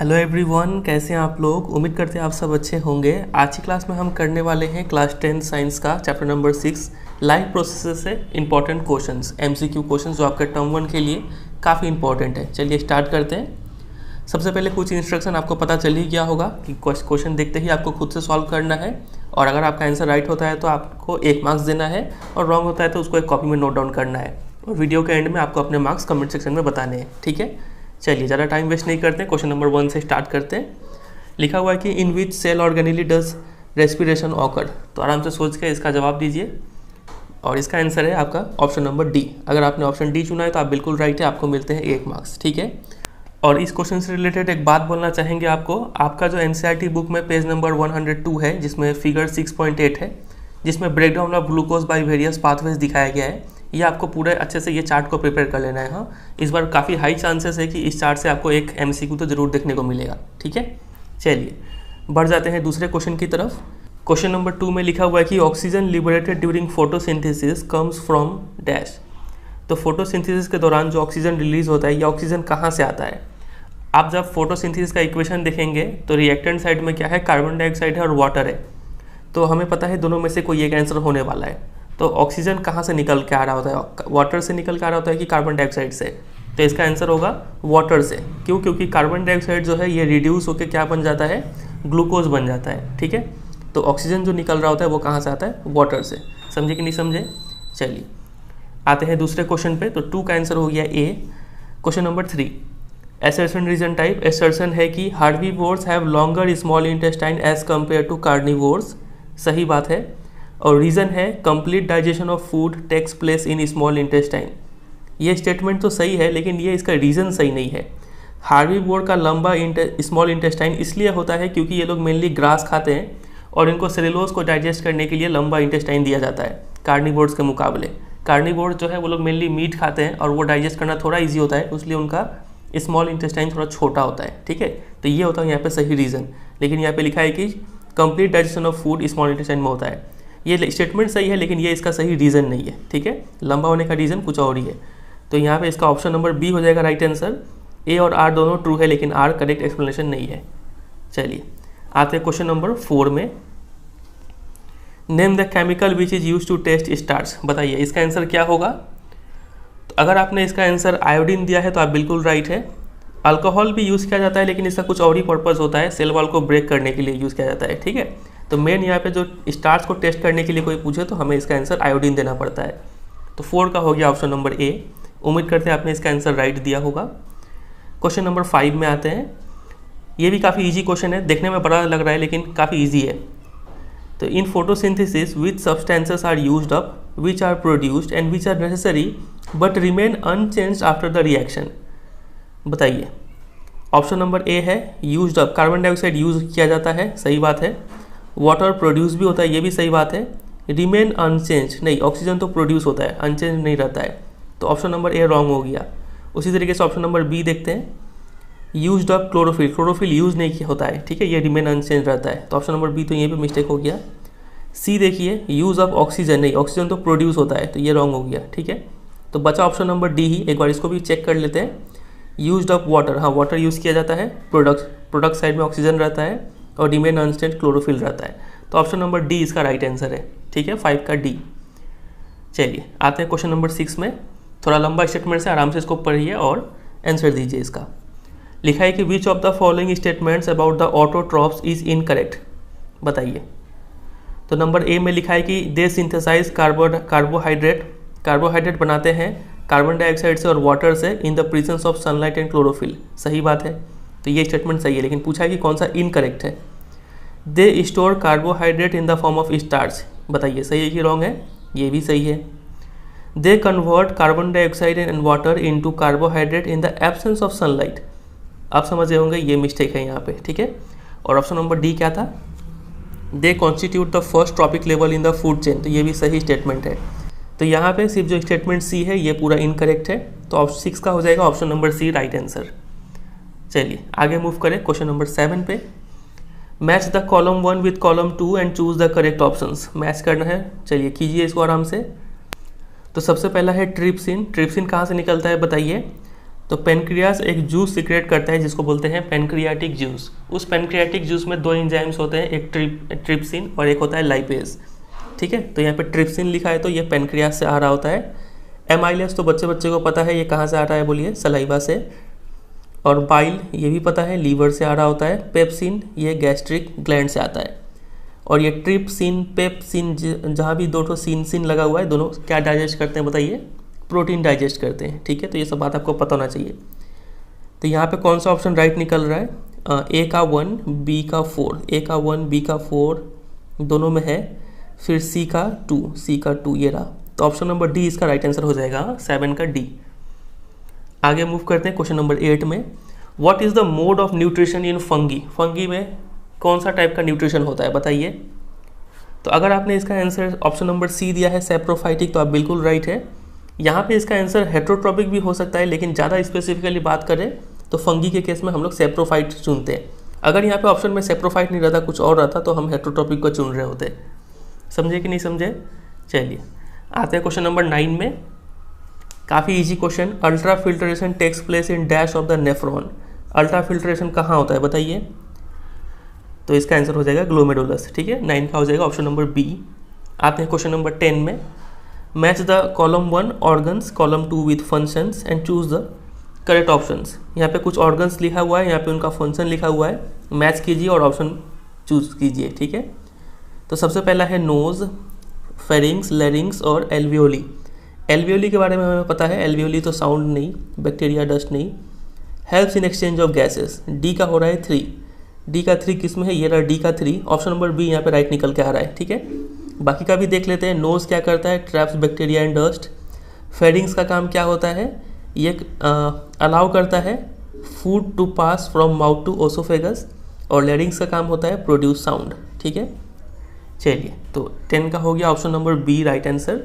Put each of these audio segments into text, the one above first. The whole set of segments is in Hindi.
हेलो एवरीवन, कैसे हैं आप लोग। उम्मीद करते हैं आप सब अच्छे होंगे। आज की क्लास में हम करने वाले हैं क्लास 10 साइंस का चैप्टर नंबर 6 लाइफ प्रोसेसेस से इंपॉर्टेंट क्वेश्चंस, एमसीक्यू क्वेश्चंस जो आपके टर्म 1 के लिए काफ़ी इंपॉर्टेंट है। चलिए स्टार्ट करते हैं। सबसे पहले कुछ इंस्ट्रक्शन आपको पता चल ही गया होगा कि क्वेश्चन देखते ही आपको खुद से सॉल्व करना है, और अगर आपका आंसर राइट होता है तो आपको 1 मार्क्स देना है, और रॉन्ग होता है तो उसको एक कॉपी में नोट डाउन करना है, और वीडियो के एंड में आपको अपने मार्क्स कमेंट सेक्शन में बताने हैं। ठीक है, चलिए ज़्यादा टाइम वेस्ट नहीं करते हैं, क्वेश्चन नंबर 1 से स्टार्ट करते हैं। लिखा हुआ है कि इन विच सेल ऑर्गेनिली डज रेस्पिरेशन ऑकर। तो आराम से सोच के इसका जवाब दीजिए, और इसका आंसर है आपका ऑप्शन नंबर डी। अगर आपने ऑप्शन डी चुना है तो आप बिल्कुल राइट है, आपको मिलते हैं 1 मार्क्स। ठीक है, और इस क्वेश्चन से रिलेटेड एक बात बोलना चाहेंगे आपको। आपका जो एनसीईआरटी बुक में पेज नंबर 102 है, जिसमें फिगर 6.8 है, जिसमें breakdown of glucose by various pathways दिखाया गया है, ये आपको पूरे अच्छे से ये चार्ट को प्रिपेयर कर लेना है। हाँ, इस बार काफ़ी हाई चांसेस है कि इस चार्ट से आपको एक एमसीक्यू तो जरूर देखने को मिलेगा। ठीक है, चलिए बढ़ जाते हैं दूसरे क्वेश्चन की तरफ। क्वेश्चन नंबर 2 में लिखा हुआ है कि oxygen liberated during photosynthesis comes from dash. तो फोटोसिंथेसिस के दौरान जो ऑक्सीजन रिलीज होता है, ये ऑक्सीजन कहाँ से आता है। आप जब फोटोसिंथेसिस का इक्वेशन देखेंगे तो रिएक्टेंट साइड में क्या है, कार्बन डाइऑक्साइड है और वाटर है। तो हमें पता है दोनों में से कोई एक आंसर होने वाला है। तो ऑक्सीजन कहाँ से निकल के आ रहा होता है, वाटर से निकल के आ रहा होता है कि कार्बन डाइऑक्साइड से। तो इसका आंसर होगा वाटर से। क्यों? क्योंकि कार्बन डाइऑक्साइड जो है ये रिड्यूस होकर क्या बन जाता है, ग्लूकोज बन जाता है। ठीक है, तो ऑक्सीजन जो निकल रहा होता है वो कहाँ से आता है, वाटर से। समझे कि नहीं समझे। चलिए आते हैं दूसरे क्वेश्चन पे। तो 2 का आंसर हो गया A. Question number 3, assertion reason type. Assertion है कि herbivores have longer small intestine as compared to carnivores. सही बात है। और रीज़न है complete digestion of food takes place in small intestine. ये स्टेटमेंट तो सही है, लेकिन ये इसका रीज़न सही नहीं है। हार्बीवोर का लंबा स्मॉल इंटेस्टाइन इसलिए होता है क्योंकि ये लोग मेनली ग्रास खाते हैं, और इनको सेलुलोज को डाइजेस्ट करने के लिए लंबा इंटेस्टाइन दिया जाता है कार्निवोर्स के मुकाबले। कार्निवोर्स जो है वो लोग मेनली मीट खाते हैं, और वो डाइजेस्ट करना थोड़ा ईजी होता है, इसलिए उनका स्मॉल इंटेस्टाइन थोड़ा छोटा होता है। ठीक है, तो ये होता है यहाँ पे सही रीज़न। लेकिन यहाँ पे लिखा है कि complete digestion of food small intestine में होता है। ये स्टेटमेंट सही है, लेकिन ये इसका सही रीज़न नहीं है। ठीक है, लंबा होने का रीज़न कुछ और ही है। तो यहाँ पे इसका ऑप्शन नंबर बी हो जाएगा राइट आंसर। ए और आर दोनों ट्रू है, लेकिन आर करेक्ट एक्सप्लेनेशन नहीं है। चलिए आते हैं क्वेश्चन नंबर 4 में। Name the chemical which is use to test starch. बताइए इसका आंसर क्या होगा। तो अगर आपने इसका आंसर आयोडीन दिया है तो आप बिल्कुल राइट है। अल्कोहल भी यूज़ किया जाता है, लेकिन इसका कुछ और ही पर्पज़ होता है, सेल वॉल को ब्रेक करने के लिए यूज़ किया जाता है। ठीक है, तो मेन यहाँ पे जो स्टार्च को टेस्ट करने के लिए कोई पूछे तो हमें इसका आंसर आयोडीन देना पड़ता है। तो 4 का हो गया ऑप्शन नंबर ए। उम्मीद करते हैं आपने इसका आंसर राइट दिया होगा। क्वेश्चन नंबर 5 में आते हैं। ये भी काफ़ी इजी क्वेश्चन है, देखने में बड़ा लग रहा है लेकिन काफ़ी इजी है। तो in photosynthesis which substances are used up which are produced and which are necessary but remain unchanged after the reaction. बताइए। ऑप्शन नंबर ए है used up, carbon dioxide use किया जाता है, सही बात है। वाटर प्रोड्यूस भी होता है, ये भी सही बात है। रिमेन अनचेंज नहीं, ऑक्सीजन तो प्रोड्यूस होता है, अनचेंज नहीं रहता है। तो ऑप्शन नंबर ए रॉन्ग हो गया। उसी तरीके से ऑप्शन नंबर बी देखते हैं। Used up chlorophyll, chlorophyll use नहीं होता है। ठीक है, ये रिमेन अनचेंज रहता है। तो ऑप्शन नंबर बी तो ये भी मिस्टेक हो गया। सी देखिए, यूज़ अप ऑक्सीजन नहीं, ऑक्सीजन तो प्रोड्यूस होता है, तो ये रॉन्ग हो गया। ठीक है, तो बचा ऑप्शन नंबर डी ही। एक बार इसको भी चेक कर लेते हैं। यूज्ड अप वाटर, हाँ वाटर यूज़ किया जाता है, प्रोडक्ट साइड में ऑक्सीजन रहता है, और रिमेन अनचेंज क्लोरोफिल रहता है। तो ऑप्शन नंबर डी इसका राइट आंसर है। ठीक है, 5 का डी। चलिए आते हैं क्वेश्चन नंबर 6 में। थोड़ा लंबा स्टेटमेंट से आराम से इसको पढ़िए और आंसर दीजिए इसका। लिखा है कि विच of the following statements about the autotrophs is incorrect. बताइए। तो नंबर ए में लिखा है कि दे सिंथेसाइज कार्बोहाइड्रेट बनाते हैं कार्बन डाइऑक्साइड से और वाटर से in the presence of sunlight and chlorophyll. सही बात है, तो ये स्टेटमेंट सही है, लेकिन पूछा है कि कौन सा इनकरेक्ट है। They store carbohydrate in the form of starch. बताइए सही है कि रॉन्ग है। ये भी सही है। They convert carbon dioxide and water into carbohydrate in the absence of sunlight. आप समझ रहे होंगे ये मिस्टेक है यहाँ पे। ठीक है, और ऑप्शन नंबर डी क्या था, they constitute the first trophic level in the food chain. तो ये भी सही स्टेटमेंट है। तो यहाँ पे सिर्फ जो स्टेटमेंट सी है ये पूरा इनकरेक्ट है। तो ऑप्शन 6 का हो जाएगा option number C right answer. चलिए आगे मूव करें क्वेश्चन नंबर 7 पे। Match the column 1 with column 2 and choose the correct options. Match करना है, चलिए कीजिए इसको आराम से। तो सबसे पहला है ट्रिप्सिन। ट्रिप्सिन कहाँ से निकलता है बताइए। तो पेनक्रियास एक जूस सिक्रेट करता है जिसको बोलते हैं पेनक्रियाटिक जूस। उस पेनक्रियाटिक जूस में दो एंजाइम्स होते हैं, एक ट्रिप्सिन और एक होता है लाइपेज। ठीक है, तो यहाँ पे ट्रिप्सिन लिखा है तो ये पेनक्रियास से आ रहा होता है। एमाइलेज तो बच्चे को पता है ये कहाँ से आ रहा है, बोलिए, सलाइवा से। और बाइल ये भी पता है लीवर से आ रहा होता है। पेप्सिन ये गैस्ट्रिक ग्लैंड से आता है। और ये ट्रिप्सिन पेप्सिन जहाँ भी दो सीन लगा हुआ है, दोनों क्या डाइजेस्ट करते हैं बताइए, प्रोटीन डाइजेस्ट करते हैं। ठीक है, तो ये सब बात आपको पता होना चाहिए। तो यहाँ पे कौन सा ऑप्शन राइट निकल रहा है, ए का 1 बी का 4, ए का 1 बी का 4 दोनों में है, फिर सी का 2 ये रहा। तो ऑप्शन नंबर डी इसका राइट आंसर हो जाएगा, 7 का डी। आगे मूव करते हैं क्वेश्चन नंबर 8 में। What is the mode of nutrition in fungi, fungi में कौन सा टाइप का न्यूट्रिशन होता है बताइए। तो अगर आपने इसका आंसर ऑप्शन नंबर सी दिया है सैप्रोफाइटिक, तो आप बिल्कुल राइट है। यहाँ पे इसका आंसर हेट्रोट्रॉपिक भी हो सकता है, लेकिन ज़्यादा स्पेसिफिकली बात करें तो फंगी के केस में हम लोग सैप्रोफाइट चुनते हैं। अगर यहाँ पे ऑप्शन में सैप्रोफाइट नहीं रहता, कुछ और रहता, तो हम हेट्रोट्रॉपिक को चुन रहे होते। समझे कि नहीं समझे। चलिए आते हैं क्वेश्चन नंबर 9 में। काफ़ी easy question. Ultra filtration takes place in dash of the nephron. Ultra filtration कहाँ होता है बताइए। तो इसका आंसर हो जाएगा ग्लोमेरुलस। ठीक है, 9 का हो जाएगा ऑप्शन नंबर बी। आते हैं क्वेश्चन नंबर 10 में। Match the column 1 organs column 2 with functions and choose the correct options. यहाँ पे कुछ ऑर्गन्स लिखा हुआ है, यहाँ पे उनका फंक्शन लिखा हुआ है, मैच कीजिए और ऑप्शन चूज कीजिए। ठीक है, तो सबसे पहला है नोज, फेरिंग्स, लेरिंग्स और एल्वियोली। एल्वियोली के बारे में हमें पता है, एल्वियोली तो साउंड नहीं, बैक्टीरिया डस्ट नहीं। Helps in exchange of gases, D का हो रहा है 3। डी का 3 किस में है, ये रहा डी का 3। ऑप्शन नंबर बी यहाँ पे राइट निकल के आ रहा है। ठीक है, बाकी का भी देख लेते हैं। नोज क्या करता है, traps bacteria and dust. Pharynx का काम क्या होता है, ये अलाउ करता है food to pass from mouth to oesophagus. और लेरिंग्स का काम होता है प्रोड्यूस साउंड। ठीक है, चलिए तो 10 का हो गया option number B right answer.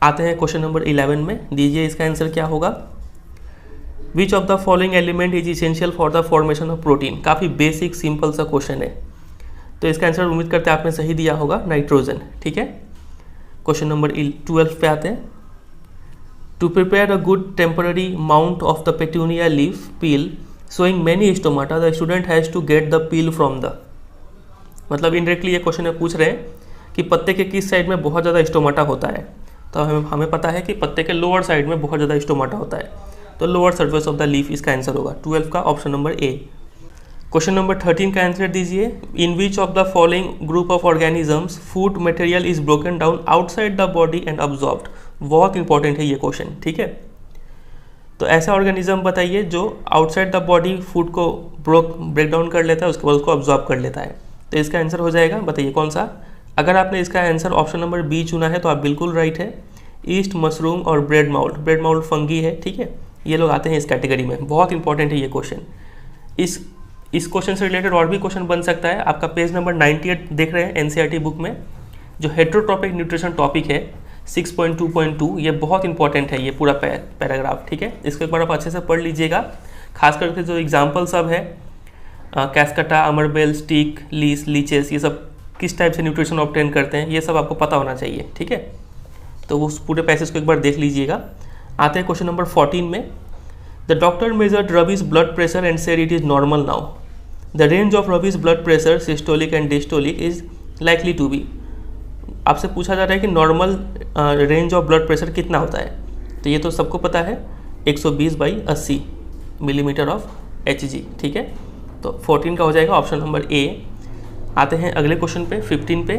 आते हैं क्वेश्चन नंबर 11 में। दीजिए इसका आंसर क्या होगा। विच of the following element is essential for the formation of protein. काफ़ी बेसिक सिंपल सा क्वेश्चन है, तो इसका आंसर उम्मीद करते हैं आपने सही दिया होगा, नाइट्रोजन। ठीक है, क्वेश्चन नंबर 12 पे आते हैं। To prepare a good temporary mount of the petunia leaf peel showing many stomata, the student has to get the peel from the. मतलब इनडायरेक्टली ये क्वेश्चन में पूछ रहे हैं कि पत्ते के किस साइड में बहुत ज़्यादा स्टोमाटा होता है। तो हमें पता है कि पत्ते के लोअर साइड में बहुत ज़्यादा स्टोमाटा होता है, तो lower surface of the leaf इसका आंसर होगा। 12 का option number A. Question number 13 का आंसर दीजिए। In which of the following group of organisms food material is broken down outside the body and absorbed. बहुत इंपॉर्टेंट है ये क्वेश्चन। ठीक है, तो ऐसा ऑर्गेनिज्म बताइए जो आउटसाइड द बॉडी फूड को ब्रेक डाउन कर लेता है, उसके बाद उसको अब्जॉर्ब कर लेता है। तो इसका आंसर हो जाएगा, बताइए कौन सा। अगर आपने इसका आंसर ऑप्शन नंबर बी चुना है तो आप बिल्कुल राइट है। ईस्ट, मशरूम और bread mould. Bread mould fungi है। ठीक है, ये लोग आते हैं इस कैटेगरी में। बहुत इंपॉर्टेंट है ये क्वेश्चन। इस क्वेश्चन से रिलेटेड और भी क्वेश्चन बन सकता है। आपका पेज नंबर 98 देख रहे हैं एनसीईआरटी बुक में, जो हेट्रोट्रॉपिक न्यूट्रिशन टॉपिक है 6.2.2, ये बहुत इंपॉर्टेंट है ये पूरा पैराग्राफ। ठीक है, इसको एक बार आप अच्छे से पढ़ लीजिएगा। खास करके जो एग्जाम्पल सब है, कैस्कटा, अमरबेल, स्टिक, लीचेस, ये सब किस टाइप से न्यूट्रिशन ऑब्टेन करते हैं, ये सब आपको पता होना चाहिए। ठीक है, तो उस पूरे पैसेज को एक बार देख लीजिएगा। आते हैं क्वेश्चन नंबर 14 में। The doctor measured Ravi's blood pressure and said it is normal now. The range of Ravi's blood pressure systolic and diastolic is likely to be. आपसे पूछा जा रहा है कि normal range of blood pressure कितना होता है, तो ये तो सबको पता है 120/80 मिलीमीटर ऑफ Hg। ठीक है, तो 14 का हो जाएगा ऑप्शन नंबर ए। आते हैं अगले क्वेश्चन पे 15 पे।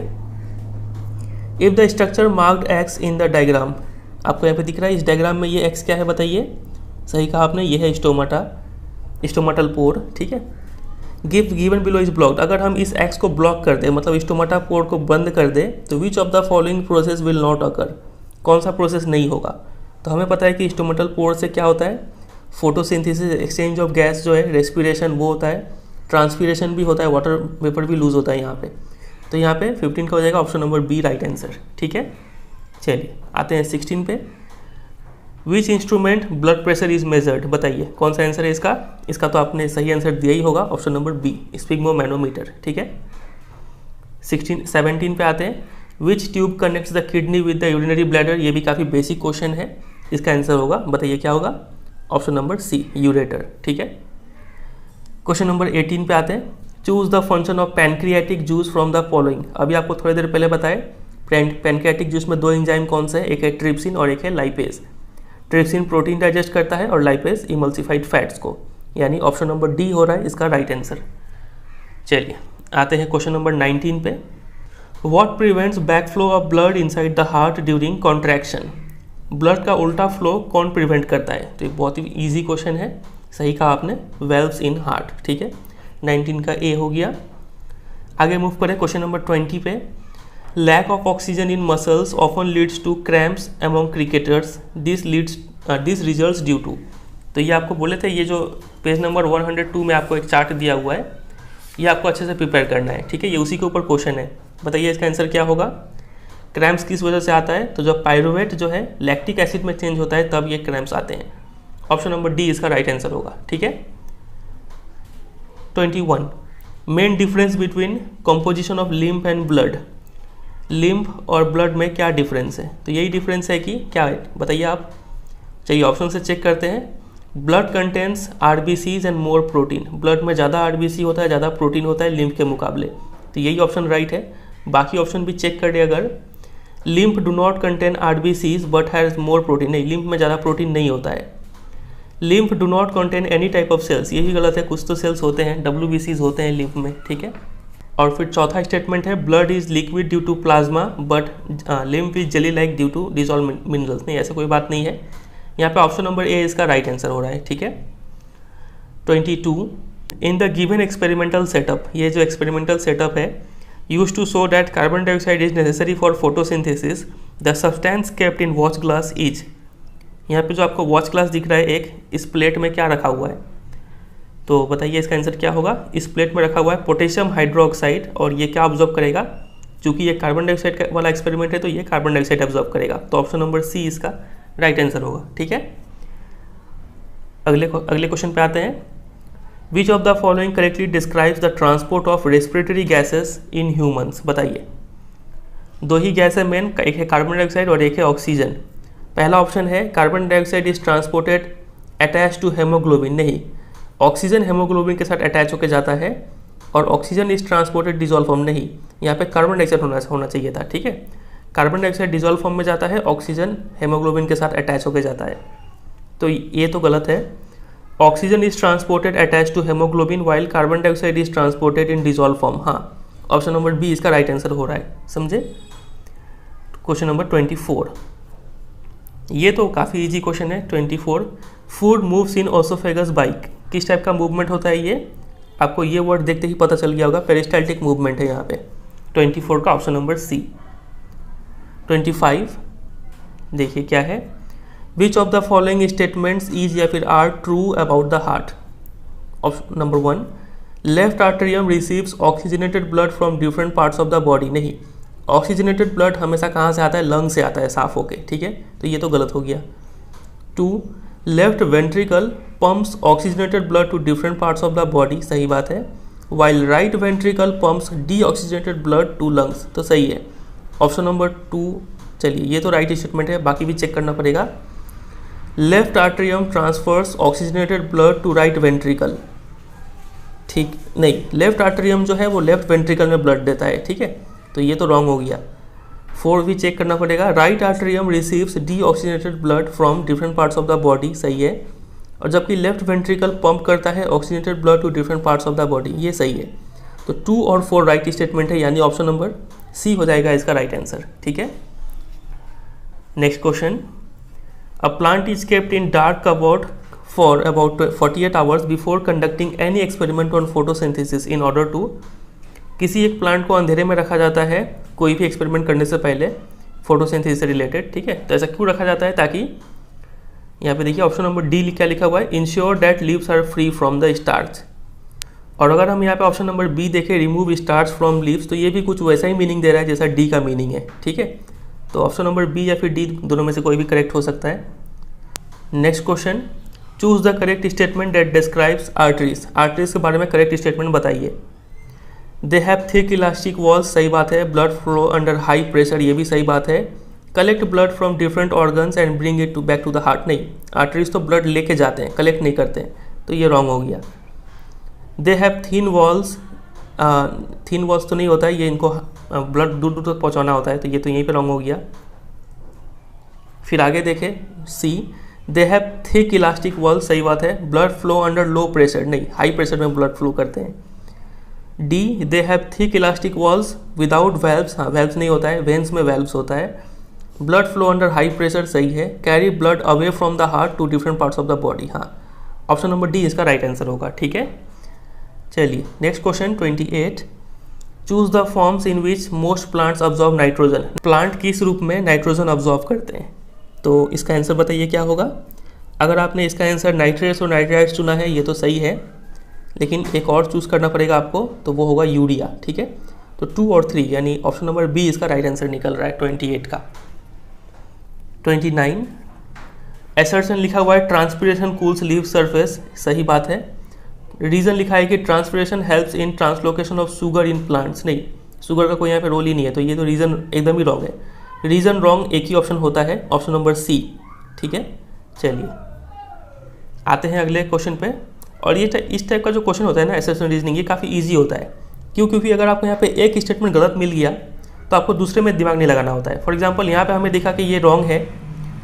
If the structure marked x in the diagram, आपको यहाँ पे दिख रहा है इस डायग्राम में ये एक्स क्या है बताइए। सही कहा आपने, ये है स्टोमाटा, स्टोमाटल पोर। ठीक है, गिवन बिलो इज ब्लॉक्ड। अगर हम इस एक्स को ब्लॉक कर दें, मतलब स्टोमाटा पोर को बंद कर दें, तो विच of the following process will not occur. कौन सा प्रोसेस नहीं होगा। तो हमें पता है कि स्टोमाटल पोर से क्या होता है, फोटोसिंथेसिस, एक्सचेंज ऑफ गैस जो है, रेस्पिरेशन वो होता है, ट्रांसपीरेशन भी होता है, वाटर वेपर भी लूज होता है यहाँ पे। तो यहाँ पे 15 का हो जाएगा option number B right answer. ठीक है, चलिए आते हैं 16 पे। Which instrument blood pressure is measured, बताइए कौन सा आंसर है इसका। इसका तो आपने सही आंसर दिया ही होगा, ऑप्शन नंबर बी, स्पिग्मोमैनोमीटर। ठीक है, 17 पे आते हैं। Which tube connects the kidney with the urinary bladder. ये भी काफ़ी बेसिक क्वेश्चन है, इसका आंसर होगा, बताइए क्या होगा, ऑप्शन नंबर सी यूरेटर, ठीक है। क्वेश्चन नंबर 18 पे आते हैं। Choose the function of pancreatic juice from the following. अभी आपको थोड़ी देर पहले बताए पैनक्रियाटिक जूस में दो एंजाइम कौन से है, एक है ट्रिप्सिन और एक है लाइपेज। ट्रिप्सिन प्रोटीन डाइजेस्ट करता है और लाइपेज इमल्सिफाइड फैट्स को, यानी ऑप्शन नंबर डी हो रहा है इसका राइट आंसर। चलिए आते हैं क्वेश्चन नंबर 19 पे। What prevents back flow of blood inside the heart during contraction. Blood का उल्टा फ्लो कौन प्रिवेंट करता है? तो ये बहुत ही ईजी क्वेश्चन है, सही कहा आपने, वेल्व्स इन हार्ट, ठीक है। 19 का ए हो गया। आगे मूव करें क्वेश्चन नंबर 20 पे। Lack of oxygen in muscles often leads to cramps among cricketers, this results due to. तो ये आपको बोले थे, ये जो पेज नंबर 102 में आपको एक चार्ट दिया हुआ है, ये आपको अच्छे से प्रिपेयर करना है, ठीक है। ये उसी के ऊपर क्वेश्चन है, बताइए इसका आंसर क्या होगा। क्रैम्प्स किस वजह से आता है? तो जब पायरुवेट जो है लैक्टिक एसिड में चेंज होता है तब ये क्रैम्प्स आते हैं। ऑप्शन नंबर डी इसका राइट आंसर होगा, ठीक है। 21 main difference between composition of lymph and blood. Lymph और ब्लड में क्या डिफरेंस है? तो यही डिफरेंस है कि क्या है, बताइए आप। चलिए ऑप्शन से चेक करते हैं। Blood contents RBCs and more protein. Blood में ज़्यादा आरबीसी होता है, ज़्यादा प्रोटीन होता है लिम्फ के मुकाबले, तो यही ऑप्शन राइट है। बाकी ऑप्शन भी चेक कर दे अगर। Lymph do not contain RBCs but has more protein, नहीं, लिम्फ में ज़्यादा प्रोटीन नहीं होता है। Lymph do not contain any type of cells, ये भी गलत है, कुछ तो सेल्स होते हैं, डब्ल्यूबीसीज होते हैं लिम्फ में, ठीक है। और फिर चौथा स्टेटमेंट है blood is liquid due to plasma but lymph is jelly like due to dissolve minerals, नहीं, ऐसा कोई बात नहीं है। यहाँ पे ऑप्शन नंबर ए इसका राइट आंसर हो रहा है, ठीक है। 22 in the given experimental setup, ये जो एक्सपेरिमेंटल सेटअप है, use to show that carbon dioxide is necessary for photosynthesis, the substance kept in watch glass is. यहाँ पे जो आपको वॉच ग्लास दिख रहा है एक, इस प्लेट में क्या रखा हुआ है? तो बताइए इसका आंसर क्या होगा। इस प्लेट में रखा हुआ है पोटेशियम हाइड्रोक्साइड, और ये क्या ऑब्जर्व करेगा? क्योंकि ये कार्बन डाइऑक्साइड वाला एक्सपेरिमेंट है तो ये कार्बन डाइऑक्साइड ऑब्जर्व करेगा, तो ऑप्शन नंबर सी इसका राइट आंसर होगा, ठीक है। अगले क्वेश्चन पे आते हैं। विच of the following correctly describes the transport of respiratory gases in humans. बताइए, दो ही गैस है मेन, एक है कार्बन डाइऑक्साइड और एक है ऑक्सीजन। पहला ऑप्शन है carbon dioxide is transported attach to haemoglobin, नहीं, ऑक्सीजन हेमोग्लोबिन के साथ अटैच होकर जाता है, और oxygen is transported dissolve form, नहीं, यहाँ पे कार्बन डाइऑक्साइड होना चाहिए था, ठीक है। कार्बन डाइऑक्साइड डिजॉल्व फॉर्म में जाता है, ऑक्सीजन हेमोग्लोबिन के साथ अटैच होकर जाता है, तो ये तो गलत है। Oxygen is transported attach to haemoglobin while carbon dioxide is transported in dissolve form, हाँ, ऑप्शन नंबर बी इसका राइट आंसर हो रहा है, समझे। क्वेश्चन नंबर 24, ये तो काफ़ी इजी क्वेश्चन है। 24 food moves in oesophagus bike, किस टाइप का मूवमेंट होता है ये? आपको ये वर्ड देखते ही पता चल गया होगा, पेरिस्टाल्टिक मूवमेंट है यहाँ पे। 24 का ऑप्शन नंबर सी। 25 देखिए क्या है। Which of the following statements is या फिर are true about the heart. Option number 1 left atrium receives oxygenated blood from different parts of the body, नहीं, ऑक्सीजनेटेड ब्लड हमेशा कहाँ से आता है? लंग से आता है, साफ होके, ठीक है, तो ये तो गलत हो गया। 2 left ventricle pumps oxygenated blood to different parts of the body, सही बात है, while right ventricle pumps deoxygenated blood to lungs, तो सही है, ऑप्शन नंबर 2। चलिए ये तो राइट स्टेटमेंट है, बाकी भी चेक करना पड़ेगा। Left atrium transfers oxygenated blood to right ventricle, ठीक नहीं, लेफ्ट आर्टेरियम जो है वो लेफ्ट वेंट्रिकल में ब्लड देता है, ठीक है, तो ये तो रॉन्ग हो गया। 4 भी चेक करना पड़ेगा। Right atrium receives deoxygenated blood from different parts of the body, सही है, और जबकि लेफ्ट वेंट्रिकल पंप करता है oxygenated blood to different parts of the body, ये सही है, तो 2 और 4 राइट स्टेटमेंट है, यानी ऑप्शन नंबर सी हो जाएगा इसका राइट आंसर, ठीक है। Next question, a plant is kept in dark cupboard for about 48 hours before conducting any experiment on photosynthesis in order to. किसी एक प्लांट को अंधेरे में रखा जाता है कोई भी एक्सपेरिमेंट करने से पहले फोटोसिंथेसिस से रिलेटेड, ठीक है, तो ऐसा क्यों रखा जाता है? ताकि यहाँ पे देखिए ऑप्शन नंबर डी क्या लिखा हुआ है, ensure that leaves are free from the starch. और अगर हम यहाँ पे ऑप्शन नंबर बी देखें, रिमूव स्टार्च फ्रॉम लीव्स, तो ये भी कुछ वैसा ही मीनिंग दे रहा है जैसा डी का मीनिंग है, ठीक है, तो ऑप्शन नंबर बी या फिर डी दोनों में से कोई भी करेक्ट हो सकता है। Next question, choose the correct statement that describes arteries. Arteries के बारे में करेक्ट स्टेटमेंट बताइए। They have thick elastic walls, सही बात है। Blood flow under high pressure, ये भी सही बात है। Collect blood from different organs and bring it to back to the heart, नहीं, आर्टरीज तो ब्लड लेके जाते हैं, कलेक्ट नहीं करते हैं, तो ये रॉन्ग हो गया। They have thin walls, thin walls तो नहीं होता है, ये इनको ब्लड दूर दूर तक पहुँचाना होता है, तो ये तो यहीं पे रॉन्ग हो गया। फिर आगे देखें, C, they have thick elastic walls, सही बात है। Blood flow under low pressure, नहीं, हाई प्रेशर में ब्लड फ्लो करते हैं। D, they have thick elastic walls without valves, हाँ वेल्व्स नहीं होता है, वेन्स में वेल्व्स होता है। Blood flow under high pressure, सही है। Carry blood away from the heart to different parts of the body, हाँ ऑप्शन नंबर डी इसका राइट आंसर होगा, ठीक है। चलिए next question 28, choose the forms in which most plants absorb nitrogen, plant किस रूप में नाइट्रोजन अब्जॉर्ब करते हैं, तो इसका आंसर बताइए क्या होगा। अगर आपने इसका आंसर नाइट्रेट्स और नाइट्राइट्स चुना है, ये तो सही है, लेकिन एक और चूज़ करना पड़ेगा आपको, तो वो होगा यूरिया, ठीक है। तो 2 और 3 यानी ऑप्शन नंबर बी इसका राइट आंसर निकल रहा है 28 का। 29, एसर्शन लिखा हुआ है ट्रांसपिरेशन कूल्स लीव सरफेस, सही बात है। रीज़न लिखा है कि transpiration helps in translocation of sugar in plants, नहीं, शुगर का कोई यहाँ पे रोल ही नहीं है, तो ये तो रीज़न एकदम ही रॉन्ग है। रीज़न रॉन्ग एक ही ऑप्शन होता है, ऑप्शन नंबर सी, ठीक है। चलिए आते हैं अगले क्वेश्चन पे, और ये इस टाइप का जो क्वेश्चन होता है ना एसर्शन रीजनिंग, ये काफ़ी इजी होता है। क्यों? क्योंकि अगर आपको यहाँ पे एक स्टेटमेंट गलत मिल गया तो आपको दूसरे में दिमाग नहीं लगाना होता है। फॉर एग्जांपल यहाँ पे हमें दिखा कि ये रॉन्ग है,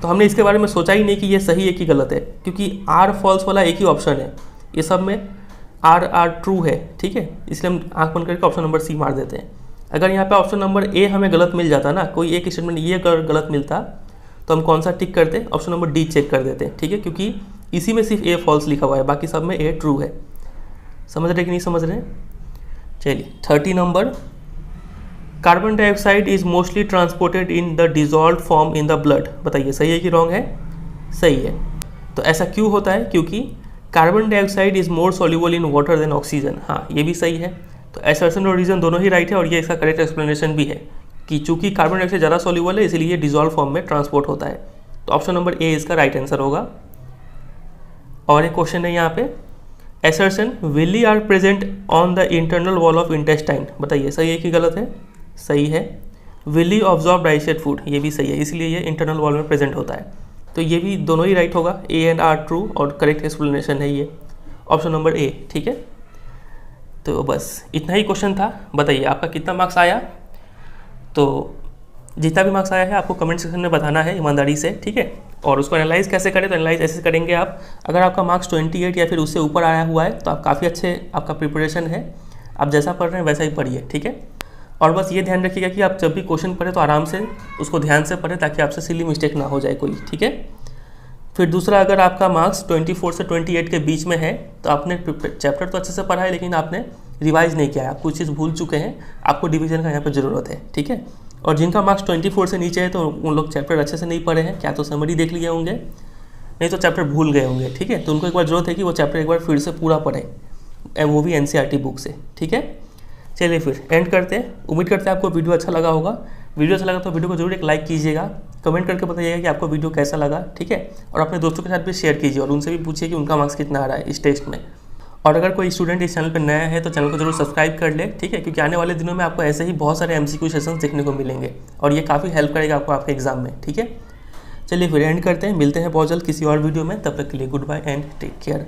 तो हमने इसके बारे में सोचा ही नहीं कि ये सही है कि गलत है, क्योंकि आर फॉल्स वाला एक ही ऑप्शन है, ये सब में आर ट्रू है, ठीक है। इसलिए हम आँख बंद करके ऑप्शन नंबर सी मार देते हैं। अगर यहाँ पे ऑप्शन नंबर ए हमें गलत मिल जाता ना, कोई एक स्टेटमेंट ये अगर गलत मिलता तो हम कौन सा टिक करते, ऑप्शन नंबर डी चेक कर देते, ठीक है, क्योंकि इसी में सिर्फ ए फॉल्स लिखा हुआ है, बाकी सब में ए ट्रू है। समझ रहे कि नहीं समझ रहे? चलिए 30 number, carbon dioxide is mostly transported in the dissolve form in the blood, बताइए सही है कि रॉन्ग है? सही है। तो ऐसा क्यों होता है? क्योंकि carbon dioxide is more soluble in water than oxygen, हाँ ये भी सही है। तो असर्शन और रीजन दोनों ही राइट है, और ये इसका करेक्ट एक्सप्लेनेशन भी है कि चूंकि कार्बन डाइऑक्साइड ज़्यादा सॉल्युबल है इसलिए डिजॉल्व फॉर्म में ट्रांसपोर्ट होता है। तो ऑप्शन नंबर ए इसका राइट आंसर होगा। और एक क्वेश्चन है यहाँ पे, assertion villi are present on the internal wall of intestine, बताइए सही है कि गलत है? सही है। विली ऑब्जॉर्ब डाइजेस्टेड फूड, ये भी सही है, इसलिए ये इंटरनल वॉल में प्रेजेंट होता है। तो ये भी दोनों ही राइट होगा, ए एंड आर ट्रू, और करेक्ट एक्सप्लेनेशन है ये ऑप्शन नंबर ए, ठीक है। तो बस इतना ही क्वेश्चन था। बताइए आपका कितना मार्क्स आया? तो जितना भी मार्क्स आया है आपको कमेंट सेक्शन में बताना है ईमानदारी से, ठीक है। और उसको एनालाइज कैसे करें, तो एनालाइज ऐसे करेंगे आप, अगर आपका मार्क्स 28 या फिर उससे ऊपर आया हुआ है तो आप काफ़ी अच्छे, आपका प्रिपरेशन है, आप जैसा पढ़ रहे हैं वैसा ही पढ़िए, ठीक है। और बस ये ध्यान रखिएगा कि आप जब भी क्वेश्चन पढ़ें तो आराम से उसको ध्यान से पढ़ें, ताकि आपसे सिली मिस्टेक ना हो जाए कोई, ठीक है। फिर दूसरा, अगर आपका मार्क्स 24 से 28 के बीच में है तो आपने चैप्टर तो अच्छे से पढ़ा है, लेकिन आपने रिवाइज नहीं किया है, आप कुछ चीज़ भूल चुके हैं, आपको डिवीजन का यहाँ पर ज़रूरत है, ठीक है। और जिनका मार्क्स 24 से नीचे है तो उन लोग चैप्टर अच्छे से नहीं पढ़े हैं, क्या तो समरी देख लिए होंगे, नहीं तो चैप्टर भूल गए होंगे, ठीक है। तो उनको एक बार ज़रूरत है कि वो चैप्टर एक बार फिर से पूरा पढ़ें, वो भी NCERT बुक से, ठीक है। चलिए फिर एंड करते हैं। उम्मीद करते हैं आपको वीडियो अच्छा लगा होगा। वीडियो अच्छा लगा तो वीडियो को जरूर एक लाइक कीजिएगा, कमेंट करके बताइएगा कि आपको वीडियो कैसा लगा, ठीक है। और अपने दोस्तों के साथ भी शेयर कीजिए, और उनसे भी पूछिए कि उनका मार्क्स कितना आ रहा है इस टेस्ट में। और अगर कोई स्टूडेंट इस चैनल पर नया है तो चैनल को जरूर सब्सक्राइब कर ले, ठीक है, क्योंकि आने वाले दिनों में आपको ऐसे ही बहुत सारे MCQ सेशंस देखने को मिलेंगे, और ये काफ़ी हेल्प करेगा आपको आपके एग्जाम में, ठीक है। चलिए फिर एंड करते हैं, मिलते हैं बहुत जल्द किसी और वीडियो में, तब तक के लिए goodbye and take care.